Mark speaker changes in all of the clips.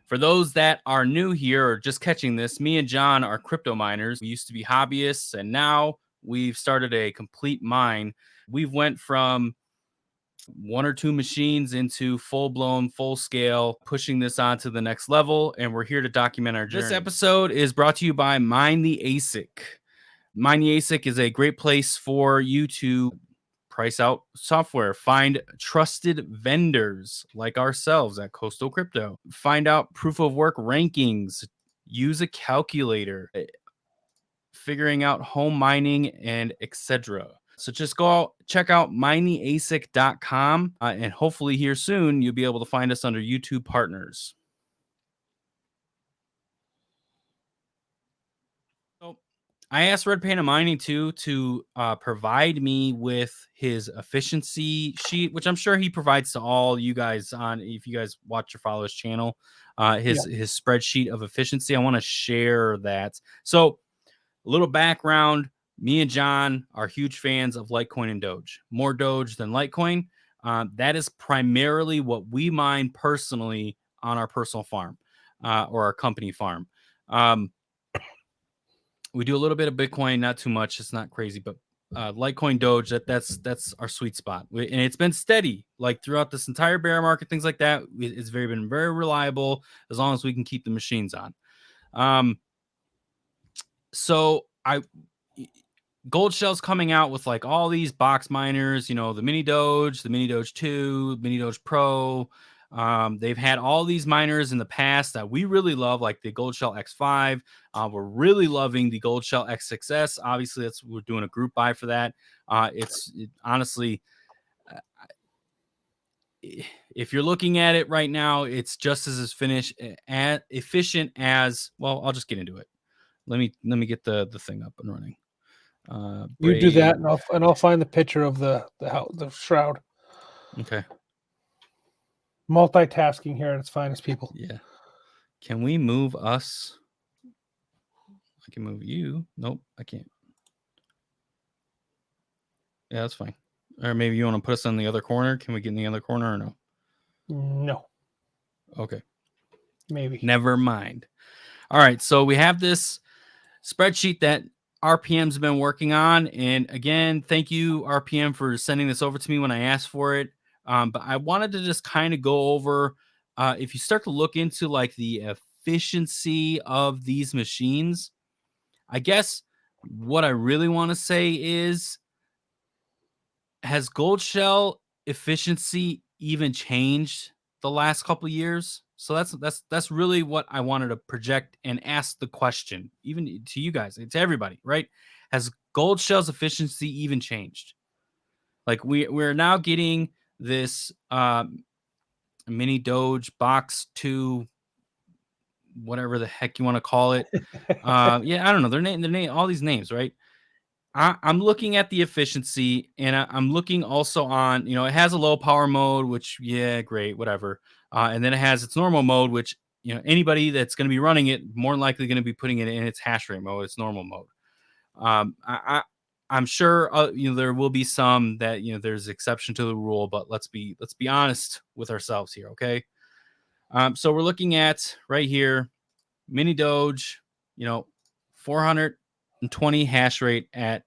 Speaker 1: For those that are new here or just catching this, me and John are crypto miners. We used to be hobbyists, and now we've started a complete mine. We've went from 1 or 2 machines into full-blown, full-scale, pushing this on to the next level, and we're here to document our journey. This episode is brought to you by Mine the ASIC. Mine the ASIC is a great place for you to price out software, find trusted vendors like ourselves at Coastal Crypto, find out proof of work rankings, use a calculator, figuring out home mining, and etc. So just go out, check out minetheasic.com, and hopefully here soon you'll be able to find us under YouTube partners. So I asked Red Panda Mining to provide me with his efficiency sheet, which I'm sure he provides to all you guys on, if you guys watch or follow his channel, his spreadsheet of efficiency. I want to share that. So a little background. Me and John are huge fans of Litecoin and Doge. More Doge than Litecoin. That is primarily what we mine personally on our personal farm or our company farm. We do a little bit of Bitcoin, not too much. It's not crazy, but Litecoin, Doge, that's our sweet spot. And it's been steady, like throughout this entire bear market, things like that. It's been very reliable as long as we can keep the machines on. So Goldshell's coming out with like all these box miners, you know, the Mini Doge, the Mini Doge 2, Mini Doge Pro. They've had all these miners in the past that we really love, like the Goldshell X5. We're really loving the Goldshell X6S. Obviously, we're doing a group buy for that. Honestly, if you're looking at it right now, it's just as efficient as, well, I'll just get into it. Let me get the thing up and running.
Speaker 2: You do that, and I'll find the picture of the shroud.
Speaker 1: Okay.
Speaker 2: Multitasking here at its finest, people.
Speaker 1: Yeah. Can we move us? I can move you. Nope, I can't. Yeah, that's fine. Or maybe you want to put us in the other corner. Can we get in the other corner or no?
Speaker 2: No.
Speaker 1: Okay.
Speaker 2: Maybe.
Speaker 1: Never mind. All right. So we have this spreadsheet that RPM's been working on. And again, thank you, RPM, for sending this over to me when I asked for it. But I wanted to just kind of go over, if you start to look into like the efficiency of these machines, I guess what I really want to say is, has Goldshell efficiency even changed the last couple of years? So that's really what I wanted to project and ask the question, even to you guys, to everybody, right? Has Goldshell's efficiency even changed? Like we're now getting this Mini Doge box 2, whatever the heck you want to call it. Yeah, I don't know. Their name, all these names, right? I'm looking at the efficiency, and I'm looking also on, it has a low power mode, which, yeah, great, whatever. And then it has its normal mode, which, anybody that's going to be running it, more than likely going to be putting it in its hash rate mode, its normal mode. I'm sure, there will be some that, there's exception to the rule, but let's be honest with ourselves here. Okay. So we're looking at right here, Mini Doge, 420 hash rate at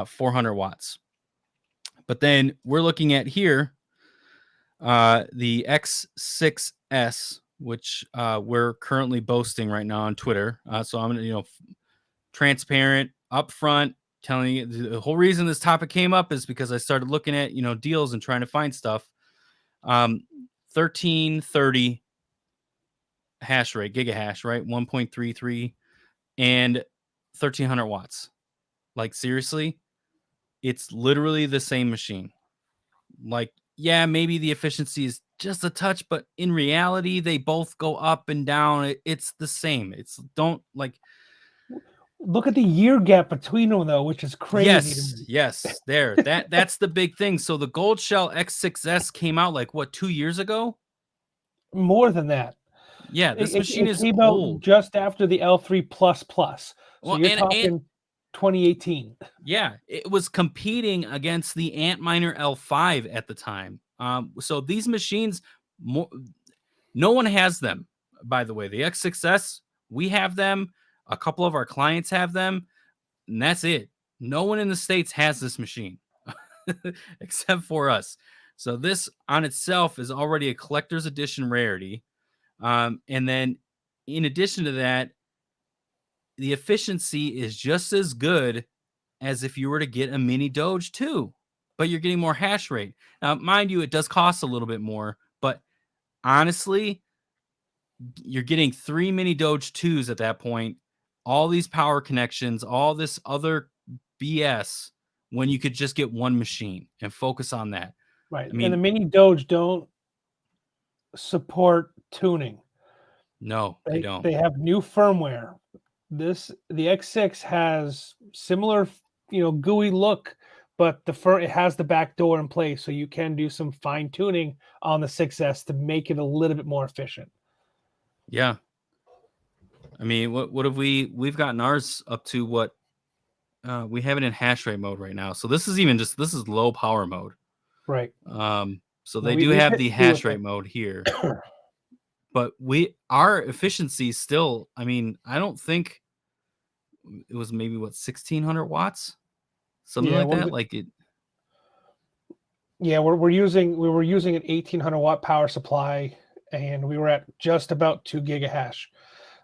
Speaker 1: 400 watts. But then we're looking at here, the X6S, which we're currently boasting right now on Twitter. So I'm going to, transparent, upfront, telling you the whole reason this topic came up is because I started looking at, deals and trying to find stuff. 1330 hash rate, gigahash, right? 1.33 and 1300 watts. Like, seriously, it's literally the same machine. Like, yeah, maybe the efficiency is just a touch, but in reality, they both go up and down. It's the same.
Speaker 2: Look at the year gap between them, though, which is crazy.
Speaker 1: Yes, there. That's the big thing. So the Goldshell X6S came out like what, 2 years ago?
Speaker 2: More than that.
Speaker 1: Yeah, this machine is
Speaker 2: came
Speaker 1: old.
Speaker 2: Out just after the L3++. So well, you're talking 2018.
Speaker 1: Yeah, it was competing against the Antminer L5 at the time. So these machines, no one has them. by the way, the X6S, we have them. A couple of our clients have them, and that's it. No one in the States has this machine except for us. So this on itself is already a collector's edition rarity. And then in addition to that, the efficiency is just as good as if you were to get a Mini Doge too, but you're getting more hash rate. Now, mind you, it does cost a little bit more, but honestly, you're getting 3 Mini Doge 2s at that point, all these power connections, all this other BS, when you could just get one machine and focus on that.
Speaker 2: Right.
Speaker 1: I mean,
Speaker 2: and the Mini Doge don't support tuning.
Speaker 1: No, they don't.
Speaker 2: They have new firmware. The X6 has similar, GUI look, but it has the back door in place, so you can do some fine tuning on the 6S to make it a little bit more efficient.
Speaker 1: Yeah. I mean, what have we've gotten ours up to what we have it in hash rate mode right now. So this is low power mode.
Speaker 2: Right.
Speaker 1: So they do have the hash rate mode here. But our efficiency still, I mean, I don't think it was maybe 1600 watts, something like that. Like it.
Speaker 2: Yeah, we were using an 1800 watt power supply, and we were at just about 2 gigahash.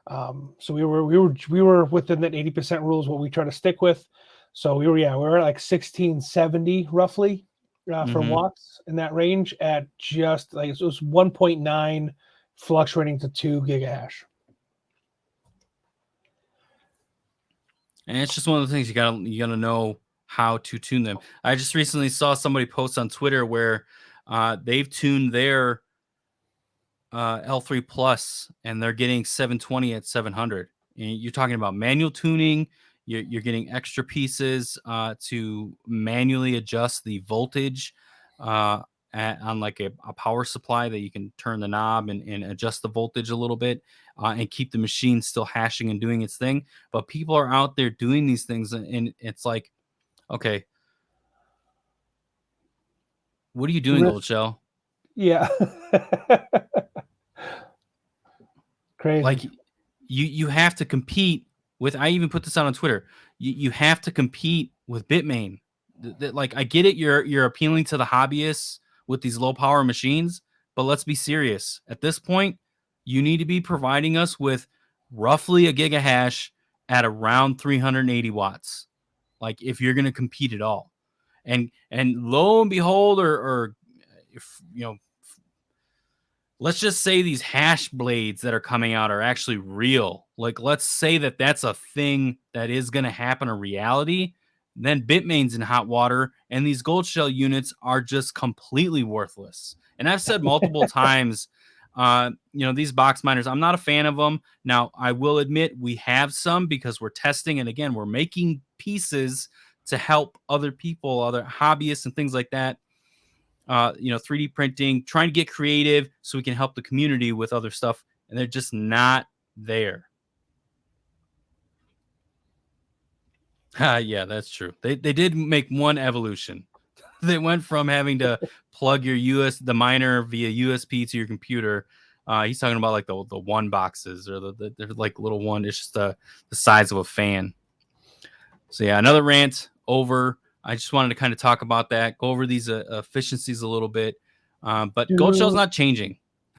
Speaker 2: So we were within that 80% rule is what we try to stick with. So we were at like 1670 roughly for watts in that range at just like it was 1.9 fluctuating to 2 gigahash.
Speaker 1: And it's just one of the things you gotta know how to tune them. I just recently saw somebody post on Twitter where they've tuned their L3 Plus and they're getting 720 at 700. And you're talking about manual tuning. You're getting extra pieces to manually adjust the voltage on like a power supply that you can turn the knob and adjust the voltage a little bit and keep the machine still hashing and doing its thing. But people are out there doing these things, and it's like, okay, what are you doing, Goldshell?
Speaker 2: Yeah. Crazy.
Speaker 1: Like you have to compete with, I even put this out on Twitter. You have to compete with Bitmain. Like, I get it, you're appealing to the hobbyists with these low power machines, but let's be serious. At this point, you need to be providing us with roughly a gigahash at around 380 watts. Like, if you're going to compete at all. And lo and behold, or if let's just say these hash blades that are coming out are actually real. Like, let's say that that's a thing that is going to happen, a reality. Then Bitmain's in hot water, and these Goldshell units are just completely worthless. And I've said multiple times, these box miners, I'm not a fan of them. Now, I will admit we have some because we're testing, and again, we're making pieces to help other people, other hobbyists and things like that. 3D printing, trying to get creative so we can help the community with other stuff, and they're just not there. Yeah, that's true. They did make one evolution. They went from having to plug the miner via USB to your computer. He's talking about like the one boxes, or they're like little one. It's just the size of a fan. So yeah, another rant over. I just wanted to kind of talk about that, go over these efficiencies a little bit. But Goldshell's not changing.